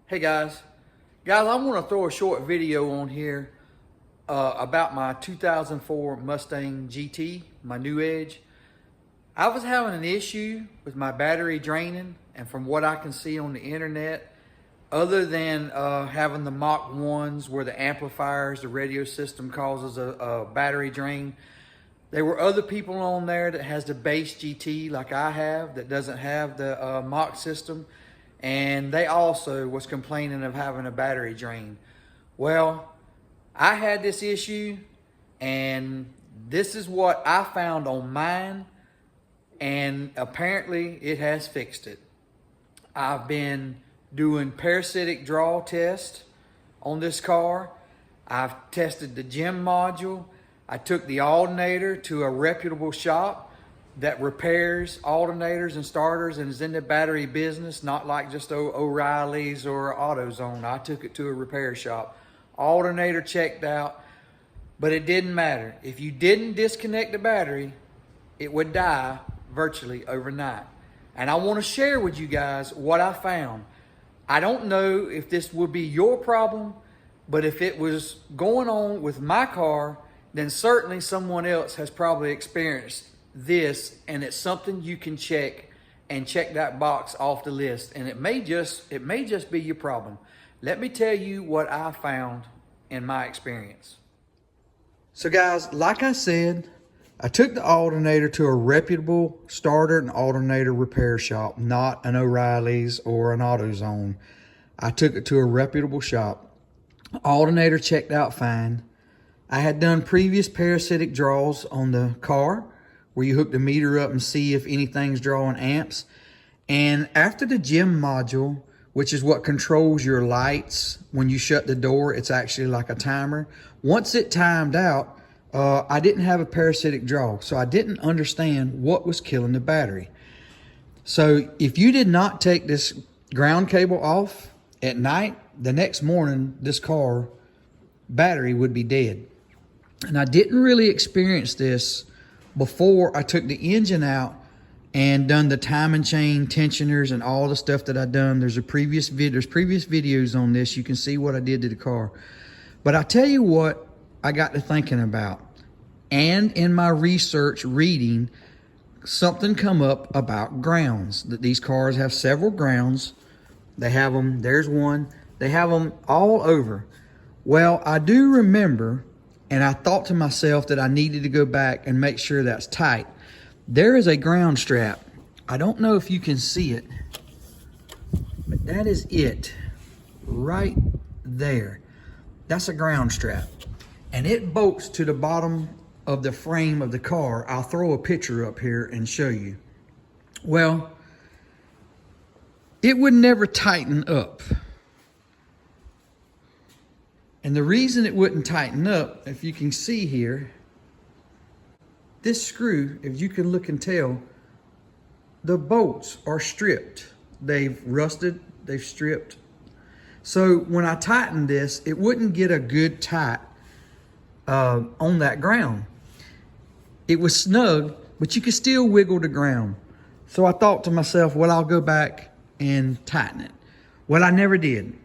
Hey guys, I want to throw a short video on here about my 2004 Mustang GT, my new Edge. I was having an issue with my battery draining, and from what I can see on the internet, other than having the Mach 1s where the amplifiers, the radio system causes a battery drain, there were other people on there that has the base GT like I have that doesn't have the Mach system, and they also was complaining of having a battery drain. Well, I had this issue, and this is what I found on mine, and apparently it has fixed it. I've been doing parasitic draw tests on this car. I've tested the gem module. I took the alternator to a reputable shop that repairs alternators and starters and is in the battery business, not like just O'Reilly's or AutoZone. I took it to a repair shop. Alternator checked out, but it didn't matter. If you didn't disconnect the battery, it would die virtually overnight. And I want to share with you guys what I found. I don't know if this would be your problem, but if it was going on with my car, then certainly someone else has probably experienced this, and it's something you can check and check that box off the list. And it may just be your problem. Let me tell you what I found in my experience. So guys, like I said, I took the alternator to a reputable starter and alternator repair shop, not an O'Reilly's or an AutoZone. I took it to a reputable shop. Alternator checked out fine. I had done previous parasitic draws on the car where you hook the meter up and see if anything's drawing amps. And after the gem module, which is what controls your lights when you shut the door, it's actually like a timer. Once it timed out, I didn't have a parasitic draw, so I didn't understand what was killing the battery. So if you did not take this ground cable off at night, the next morning, this car battery would be dead. And I didn't really experience this before I took the engine out and done the timing chain tensioners and all the stuff that I've done. There's previous videos on this. You can see what I did to the car. But I tell you what I got to thinking about. And in my research reading, something come up about grounds. That these cars have several grounds. They have them, there's one. They have them all over. Well, I do remember, and I thought to myself that I needed to go back and make sure that's tight. There is a ground strap. I don't know if you can see it, but that is it right there. That's a ground strap, and it bolts to the bottom of the frame of the car. I'll throw a picture up here and show you. Well, it would never tighten up. And the reason it wouldn't tighten up, if you can see here, this screw, if you can look and tell, the bolts are stripped. They've rusted, they've stripped. So when I tightened this, it wouldn't get a good tight on that ground. It was snug, but you could still wiggle the ground. So I thought to myself, well, I'll go back and tighten it. Well, I never did.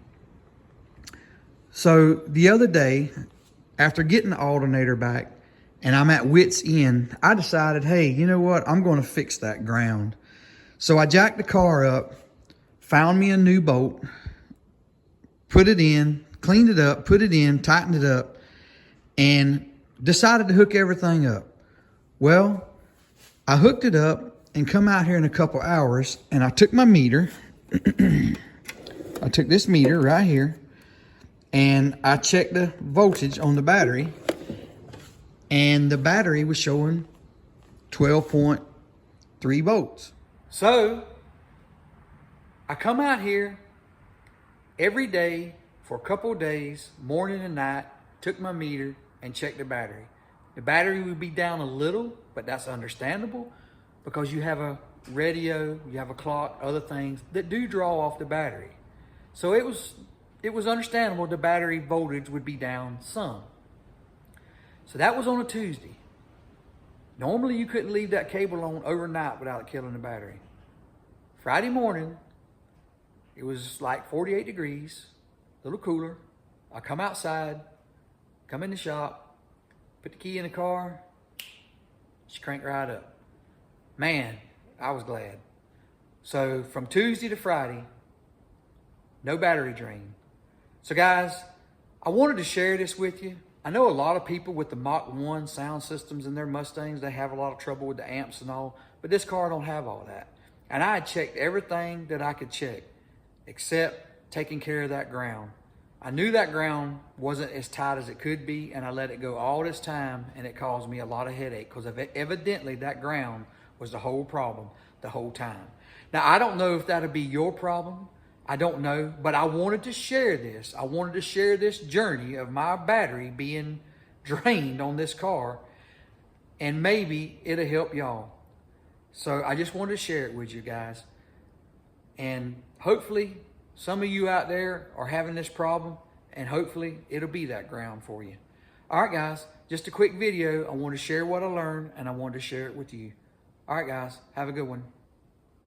So the other day, after getting the alternator back, and I'm at wit's end, I decided, hey, you know what? I'm going to fix that ground. So I jacked the car up, found me a new bolt, put it in, cleaned it up, put it in, tightened it up, and decided to hook everything up. Well, I hooked it up and come out here in a couple hours, and I took my meter. I took this meter right here, and I checked the voltage on the battery, and the battery was showing 12.3 volts. So I come out here every day for a couple of days, morning and night, took my meter and checked the battery. The battery would be down a little, but that's understandable because you have a radio, you have a clock, other things that do draw off the battery. So it was understandable the battery voltage would be down some. So that was on a Tuesday. Normally you couldn't leave that cable on overnight without it killing the battery. Friday morning, It was like 48 degrees, a little cooler. I come outside, come in the shop, put the key in the car, she cranked right up. Man, I was glad. So from Tuesday to Friday, no battery drain. So guys, I wanted to share this with you. I know a lot of people with the Mach 1 sound systems in their Mustangs, they have a lot of trouble with the amps and all, but this car don't have all that. And I had checked everything that I could check, except taking care of that ground. I knew that ground wasn't as tight as it could be, and I let it go all this time, and it caused me a lot of headache, because evidently that ground was the whole problem the whole time. Now, I don't know if that'll be your problem. I don't know, but I wanted to share this. I wanted to share this journey of my battery being drained on this car, and maybe it'll help y'all. So I just wanted to share it with you guys. And hopefully some of you out there are having this problem, and hopefully it'll be that ground for you. All right, guys, just a quick video. I want to share what I learned, and I wanted to share it with you. All right, guys, have a good one.